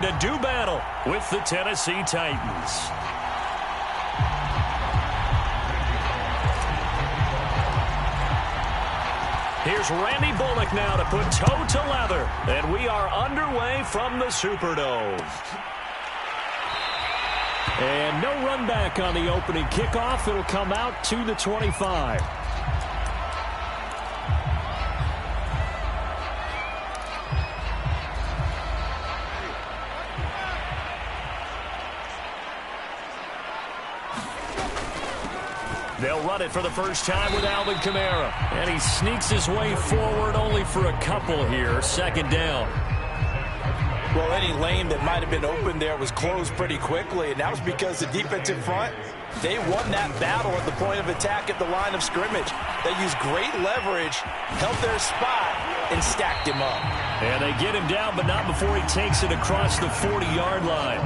To do battle with the Tennessee Titans. Here's Randy Bullock now to put toe to leather. And we are underway from the Superdome. And no run back on the opening kickoff. It'll come out to the 25. They'll run it for the first time with Alvin Kamara. And he sneaks his way forward only for a couple here. Second down. Well, any lane that might have been open there was closed pretty quickly, and that was because the defensive front, they won that battle at the point of attack at the line of scrimmage. They used great leverage, held their spot, and stacked him up. And they get him down, but not before he takes it across the 40-yard line.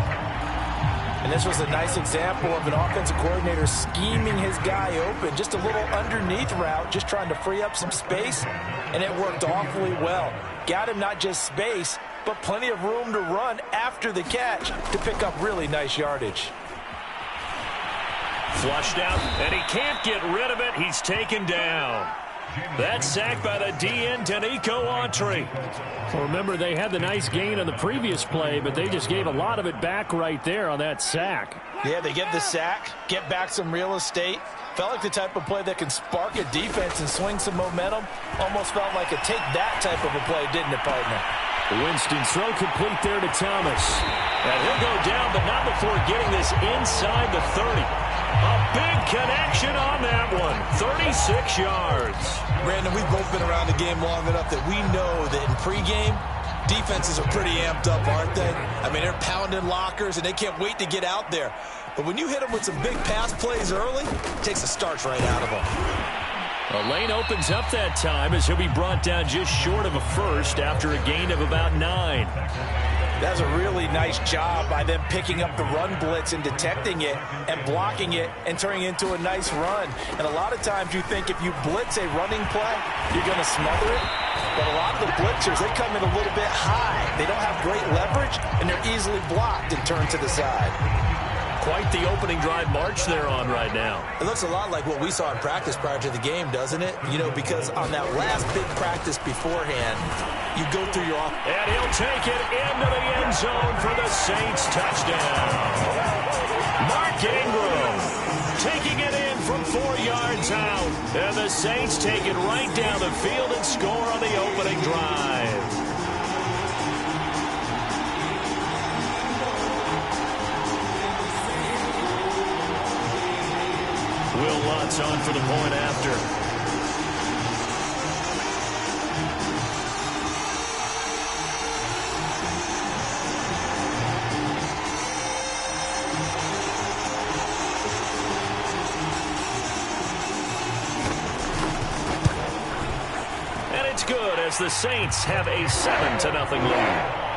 And this was a nice example of an offensive coordinator scheming his guy open. Just a little underneath route, just trying to free up some space, and it worked awfully well. Got him not just space, but plenty of room to run after the catch to pick up really nice yardage. Flushed out, and he can't get rid of it. He's taken down. That's sacked by the DN, Danico Autry. Well, remember, they had the nice gain on the previous play, but they just gave a lot of it back right there on that sack. Yeah, they get the sack, get back some real estate. Felt like the type of play that can spark a defense and swing some momentum. Almost felt like a take-that type of a play, didn't it, partner? Winston throw complete there to Thomas. And he'll go down, but not before getting this inside the 30. A big connection on that one. 36 yards. Brandon, we've both been around the game long enough that we know that in pregame, defenses are pretty amped up, aren't they? I mean, they're pounding lockers, and they can't wait to get out there. But when you hit them with some big pass plays early, it takes the starch right out of them. A lane opens up that time as he'll be brought down just short of a first after a gain of about 9. That's a really nice job by them picking up the run blitz and detecting it and blocking it and turning it into a nice run. And a lot of times you think if you blitz a running play, you're going to smother it. But a lot of the blitzers, they come in a little bit high. They don't have great leverage, and they're easily blocked and turned to the side. Quite the opening drive march they're on right now. It looks a lot like what we saw in practice prior to the game, doesn't it? You know, because on that last big practice beforehand, you go through your... And he'll take it into the end zone for the Saints touchdown. Mark Ingram taking it in from 4 yards out. And the Saints take it right down the field and score on the opening drive. Will Lutz on for the point after. And it's good as the Saints have a 7-0 lead.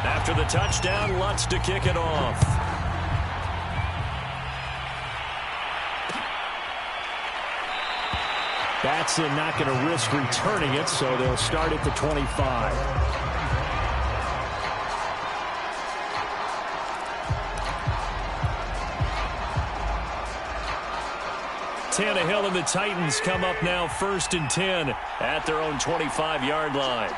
After the touchdown, Lutz to kick it off. Batson not going to risk returning it, so they'll start at the 25. Tannehill and the Titans come up now 1st and 10 at their own 25-yard line.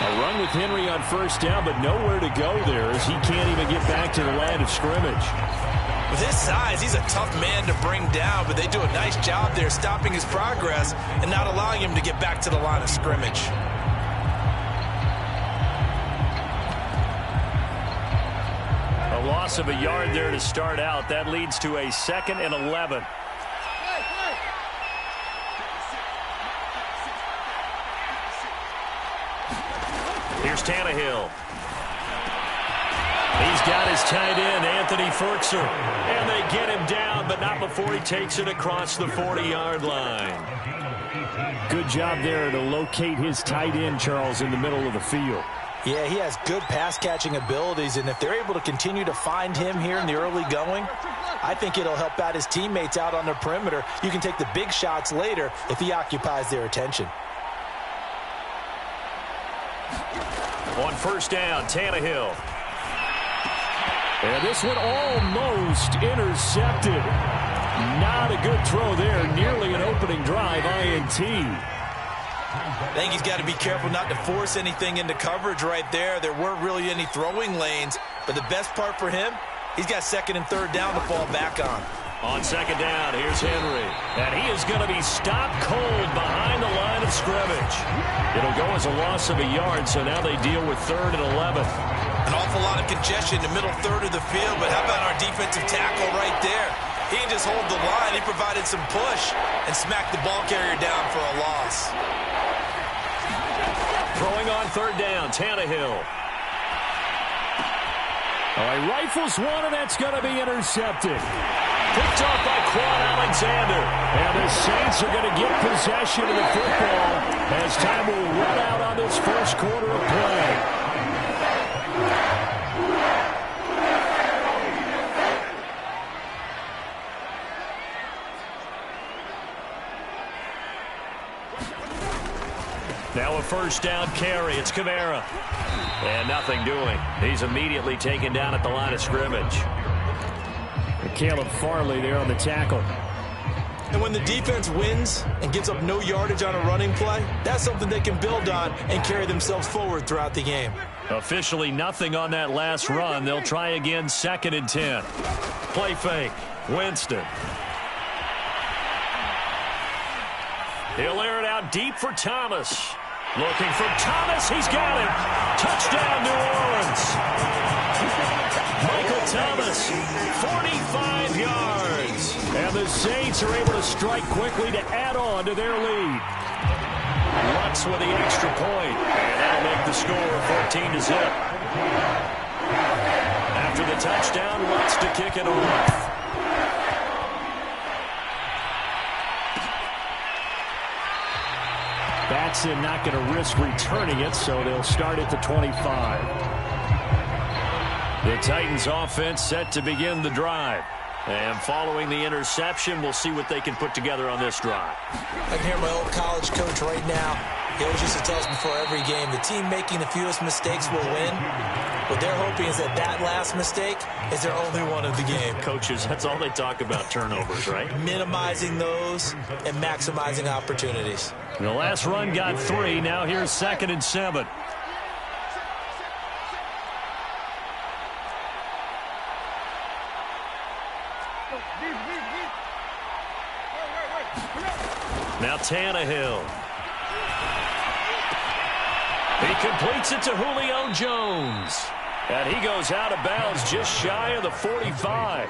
A run with Henry on 1st down, but nowhere to go there as he can't even get back to the line of scrimmage. With his size, he's a tough man to bring down, but they do a nice job there stopping his progress and not allowing him to get back to the line of scrimmage. A loss of a yard there to start out. That leads to a 2nd and 11. Here's Tannehill. He's got his tight end, Anthony Ferkser. And they get him down, but not before he takes it across the 40-yard line. Good job there to locate his tight end, Charles, in the middle of the field. Yeah, he has good pass-catching abilities, and if they're able to continue to find him here in the early going, I think it'll help out his teammates out on the perimeter. You can take the big shots later if he occupies their attention. On first down, Tannehill. And this one almost intercepted. Not a good throw there. Nearly an opening drive, INT. I think he's got to be careful not to force anything into coverage right there. There weren't really any throwing lanes. But the best part for him, he's got second and third down to fall back on. On second down, here's Henry. And he is going to be stopped cold behind the line of scrimmage. It'll go as a loss of a yard, so now they deal with 3rd and 11. An awful lot of congestion in the middle third of the field, but how about our defensive tackle right there? He didn't just hold the line. He provided some push and smacked the ball carrier down for a loss. Throwing on third down, Tannehill. All right, rifles one, and that's going to be intercepted. Picked off by Quan Alexander. And the Saints are going to get possession of the football as time will run out on this first quarter of play. Now a first down carry. It's Kamara. And nothing doing. He's immediately taken down at the line of scrimmage. Caleb Farley there on the tackle. And when the defense wins and gives up no yardage on a running play, that's something they can build on and carry themselves forward throughout the game. Officially nothing on that last run. They'll try again, 2nd and 10. Play fake. Winston. He'll air it out deep for Thomas. Looking for Thomas. He's got it. Touchdown, New Orleans. Michael Thomas, 45 yards. And the Saints are able to strike quickly to add on to their lead. Lutz with the extra point. And that'll make the score 14-0. After the touchdown, Lutz to kick it off. Batson not going to risk returning it, so they'll start at the 25. The Titans offense set to begin the drive. And following the interception, we'll see what they can put together on this drive. I can hear my old college coach right now. He always used to tell us before every game, the team making the fewest mistakes will win. What they're hoping is that that last mistake is their only one of the game. Coaches, that's all they talk about, turnovers, right? Minimizing those and maximizing opportunities. The last run got 3. Now here's 2nd and 7. Now Tannehill. He completes it to Julio Jones. And he goes out of bounds just shy of the 45.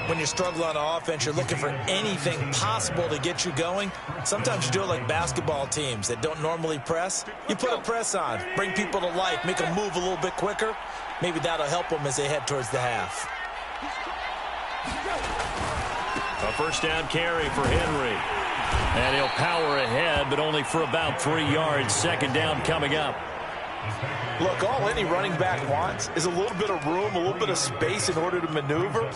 When you struggle on offense, you're looking for anything possible to get you going. Sometimes you do it like basketball teams that don't normally press. You put a press on, bring people to life, make them move a little bit quicker. Maybe that'll help them as they head towards the half. A first down carry for Henry. And he'll power ahead, but only for about 3 yards. 2nd down coming up. Look, all any running back wants is a little bit of room, a little bit of space in order to maneuver.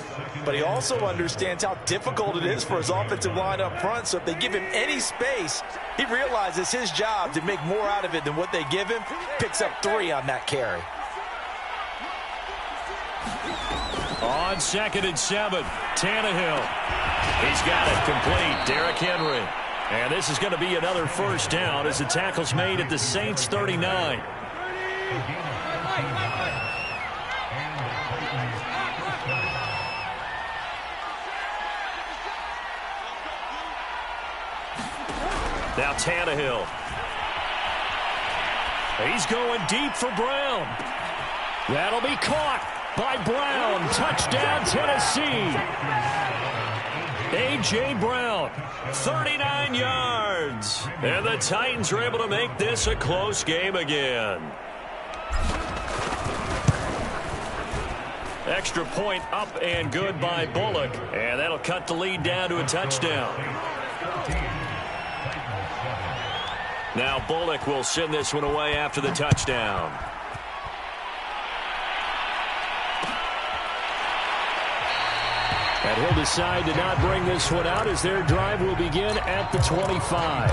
But he also understands how difficult it is for his offensive line up front. So if they give him any space, he realizes his job to make more out of it than what they give him. Picks up 3 on that carry. On 2nd and 7, Tannehill. He's got it complete. Derrick Henry. And this is going to be another first down as the tackle's made at the Saints 39. Now Tannehill. He's going deep for Brown. That'll be caught by Brown. Touchdown, Tennessee. A.J. Brown, 39 yards. yards. And the Titans are able to make this a close game again. Extra point up and good by Bullock. And that'll cut the lead down to a touchdown. Now Bullock will send this one away after the touchdown. And he'll decide to not bring this one out as their drive will begin at the 25.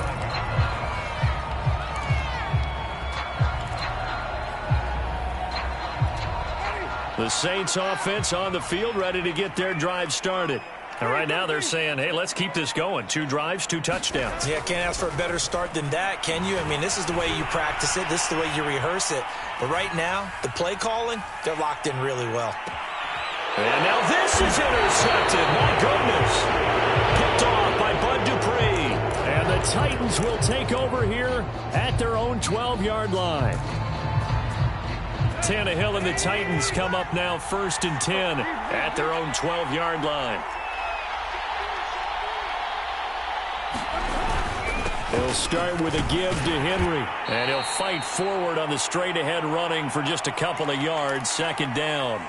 The Saints offense on the field ready to get their drive started. And right now they're saying, hey, let's keep this going. 2 drives, 2 touchdowns. Yeah, can't ask for a better start than that, can you? I mean, this is the way you practice it. This is the way you rehearse it. But right now, the play calling, they're locked in really well. And now this is intercepted. My goodness. Picked off by Bud Dupree. And the Titans will take over here at their own 12-yard line. Tannehill and the Titans come up now 1st and 10 at their own 12-yard line. He'll start with a give to Henry. And he'll fight forward on the straight-ahead running for just a couple of yards. 2nd down.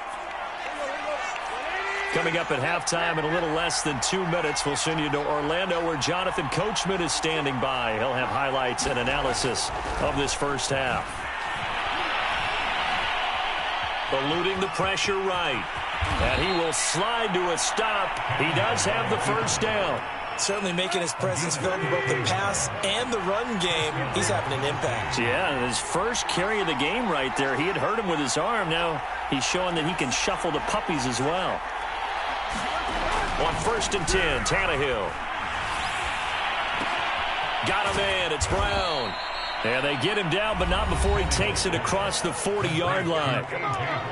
Coming up at halftime in a little less than 2 minutes, we'll send you to Orlando where Jonathan Coachman is standing by. He'll have highlights and analysis of this first half. Eluding the pressure right. And he will slide to a stop. He does have the first down. Certainly making his presence felt in both the pass and the run game. He's having an impact. Yeah, and his first carry of the game right there, he had hurt him with his arm. Now he's showing that he can shuffle the puppies as well. On 1st and 10, Tannehill. Got him in. It's Brown. And they get him down, but not before he takes it across the 40-yard line.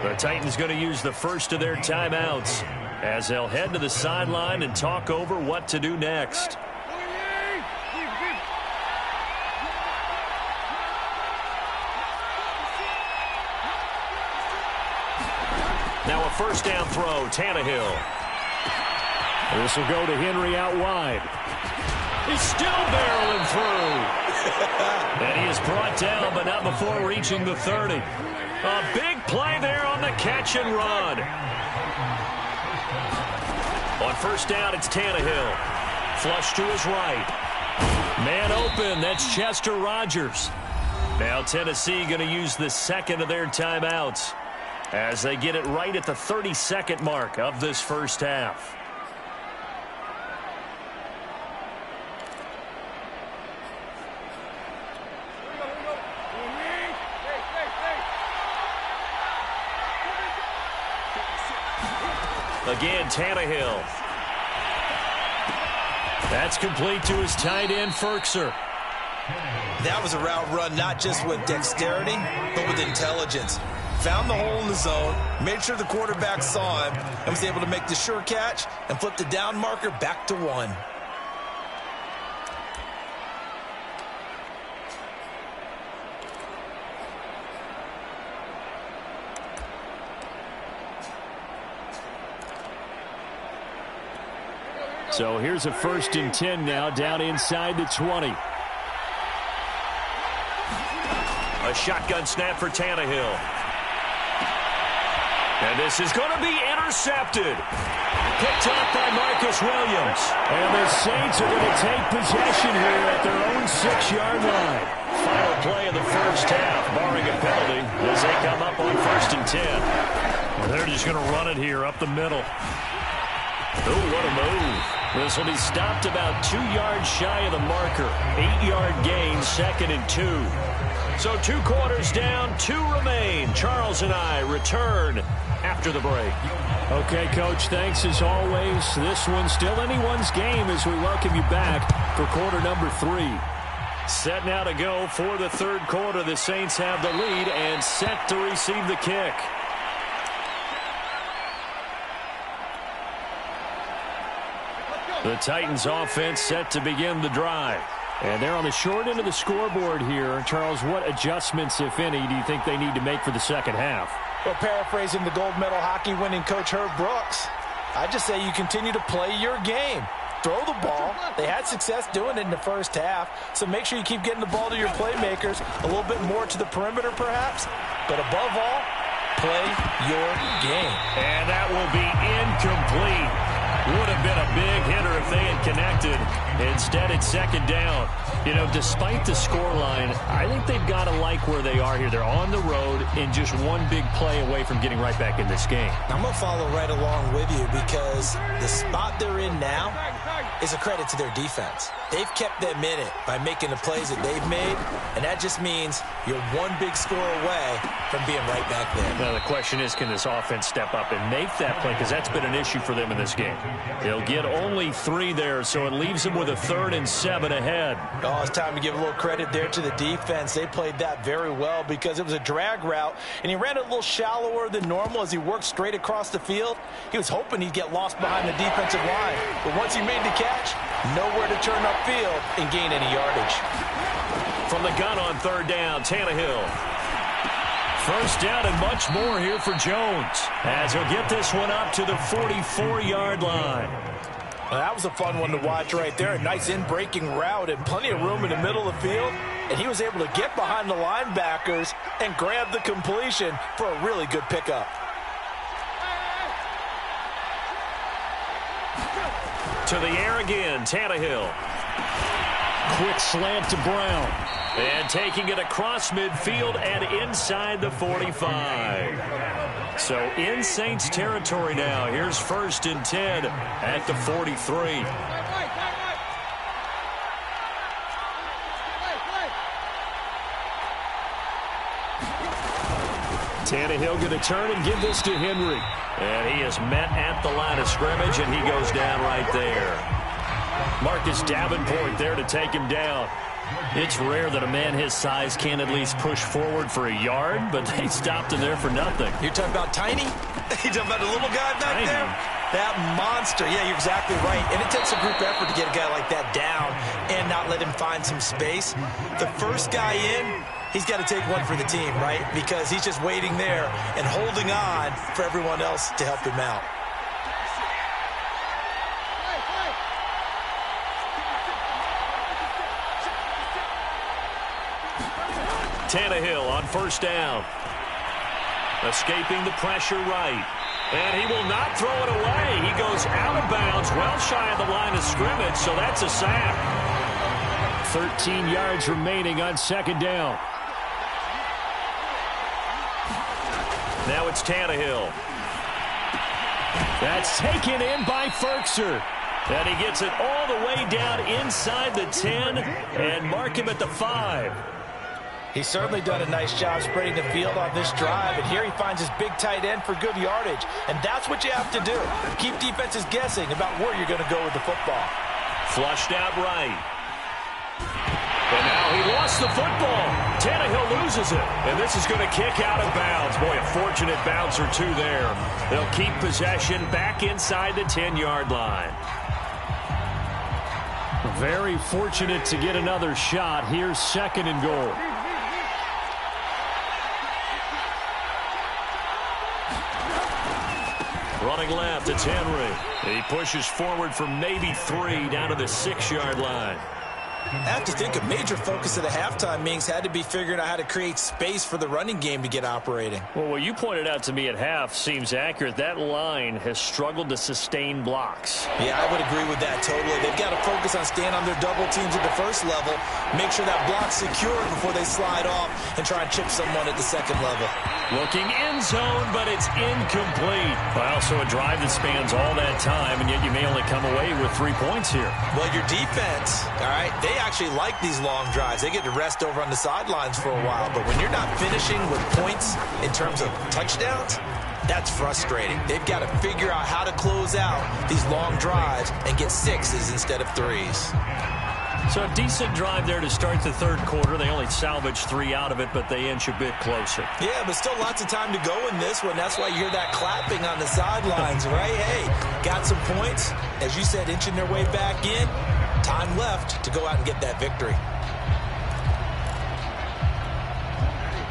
The Titans going to use the first of their timeouts as they'll head to the sideline and talk over what to do next. Now a first down throw, Tannehill. This will go to Henry out wide. He's still barreling through. And he is brought down, but not before reaching the 30. A big play there on the catch and run. On first down, it's Tannehill. Flush to his right. Man open, that's Chester Rogers. Now Tennessee going to use the second of their timeouts as they get it right at the 32nd mark of this first half. Again, Tannehill. That's complete to his tight end, Ferkser. That was a route run not just with dexterity, but with intelligence. Found the hole in the zone, made sure the quarterback saw him, and was able to make the sure catch and flip the down marker back to 1. So here's a 1st and 10 now down inside the 20. A shotgun snap for Tannehill. And this is going to be intercepted. Picked off by Marcus Williams. And the Saints are going to take possession here at their own 6-yard line. Final play of the first half, barring a penalty, as they come up on 1st and 10. Well, they're just going to run it here up the middle. Oh, what a move. This will be stopped about 2 yards shy of the marker. 8-yard gain, 2nd and 2. So 2 quarters down, 2 remain. Charles and I return after the break. Okay, Coach, thanks as always. This one's still anyone's game as we welcome you back for quarter number 3. Set now to go for the 3rd quarter. The Saints have the lead and set to receive the kick. The Titans offense set to begin the drive. And they're on the short end of the scoreboard here. Charles, what adjustments, if any, do you think they need to make for the second half? Well, paraphrasing the gold medal hockey winning coach Herb Brooks, I just say you continue to play your game. throw the ball. They had success doing it in the first half, so make sure you keep getting the ball to your playmakers, a little bit more to the perimeter perhaps, but above all, play your game. And that will be incomplete. Would have been a big hitter if they had connected. Instead, it's second down. You know, despite the scoreline, I think they've got to like where they are here. They're on the road and just one big play away from getting right back in this game. I'm going to follow right along with you because the spot they're in now is a credit to their defense. They've kept them in it by making the plays that they've made, and that just means you're one big score away from being right back there. Now, the question is, can this offense step up and make that play? Because that's been an issue for them in this game. They'll get only 3 there, so it leaves them with a 3rd and 7 ahead. Oh, it's time to give a little credit there to the defense. They played that very well because it was a drag route, and he ran it a little shallower than normal as he worked straight across the field. He was hoping he'd get lost behind the defensive line, but once he made the catch, nowhere to turn upfield and gain any yardage. From the gun on 3rd down, Tannehill. First down and much more here for Jones, as he'll get this one up to the 44-yard line. Well, that was a fun one to watch right there. A nice in-breaking route and plenty of room in the middle of the field. And he was able to get behind the linebackers and grab the completion for a really good pickup. To the air again, Tannehill. Quick slant to Brown. And taking it across midfield and inside the 45. So in Saints territory now. Here's 1st and 10 at the 43. Tannehill going to turn and give this to Henry. And he is met at the line of scrimmage, and he goes down right there. Marcus Davenport there to take him down. It's rare that a man his size can at least push forward for a yard, but they stopped him there for nothing. You're talking about tiny? You're talking about the little guy back Tiny. there? That monster. Yeah, you're exactly right. And it takes a group effort to get a guy like that down and not let him find some space. The first guy in, he's got to take one for the team, right? Because he's just waiting there and holding on for everyone else to help him out. Tannehill on 1st down. Escaping the pressure right. And he will not throw it away. He goes out of bounds, well shy of the line of scrimmage, so that's a sack. 13 yards remaining on 2nd down. Now it's Tannehill. That's taken in by Ferkser. And he gets it all the way down inside the 10 and mark him at the 5. He's certainly done a nice job spreading the field on this drive, and here he finds his big tight end for good yardage. And that's what you have to do. Keep defenses guessing about where you're going to go with the football. Flushed out right. And now he lost the football. Tannehill loses it. And this is going to kick out of bounds. Boy, a fortunate bounce or two there. They'll keep possession back inside the 10-yard line. Very fortunate to get another shot. Here's 2nd and goal. Running left, it's Henry. He pushes forward for maybe 3 down to the 6-yard line. I have to think a major focus of the halftime meetings had to be figuring out how to create space for the running game to get operating. Well, what you pointed out to me at half seems accurate. That line has struggled to sustain blocks. Yeah, I would agree with that totally. They've got to focus on staying on their double teams at the first level, make sure that block's secure before they slide off and try and chip someone at the second level. Looking end zone, but it's incomplete. Well, so a drive that spans all that time, and yet you may only come away with 3 points here. Well, your defense, all right, they actually like these long drives. They get to rest over on the sidelines for a while. But when you're not finishing with points in terms of touchdowns, that's frustrating. They've got to figure out how to close out these long drives and get 6s instead of 3s. So a decent drive there to start the 3rd quarter. They only salvaged 3 out of it, but they inch a bit closer. Yeah, but still lots of time to go in this one. That's why you hear that clapping on the sidelines, right? Hey, got some points. As you said, inching their way back in. Time left to go out and get that victory.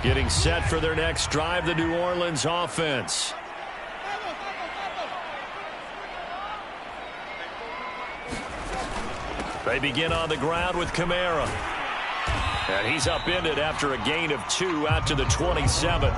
Getting set for their next drive, the New Orleans offense. They begin on the ground with Kamara. And he's upended after a gain of 2 out to the 27.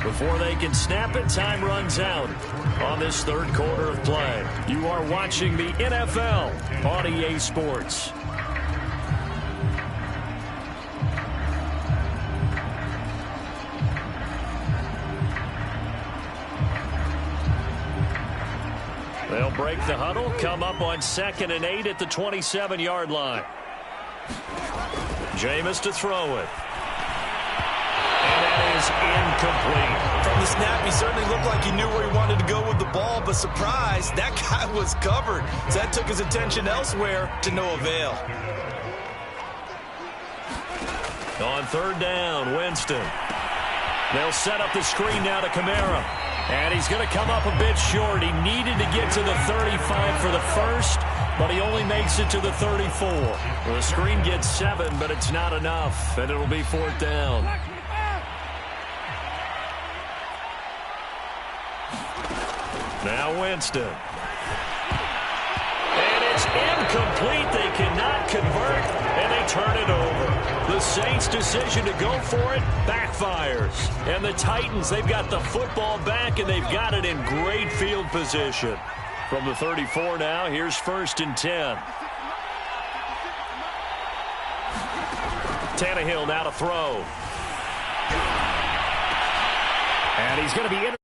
Before they can snap it, time runs out on this third quarter of play. You are watching the NFL on EA Sports. They'll break the huddle, come up on 2nd and 8 at the 27-yard line. Jameis to throw it. Is incomplete. From the snap, he certainly looked like he knew where he wanted to go with the ball, but surprise, that guy was covered. So that took his attention elsewhere to no avail. On 3rd down, Winston. They'll set up the screen now to Kamara. And he's going to come up a bit short. He needed to get to the 35 for the first, but he only makes it to the 34. The screen gets 7, but it's not enough, and it'll be 4th down. Now Winston. And it's incomplete. They cannot convert, and they turn it over. The Saints' decision to go for it backfires. And the Titans, they've got the football back, and they've got it in great field position. From the 34 now, here's 1st and 10. Tannehill now to throw. And he's going to be in.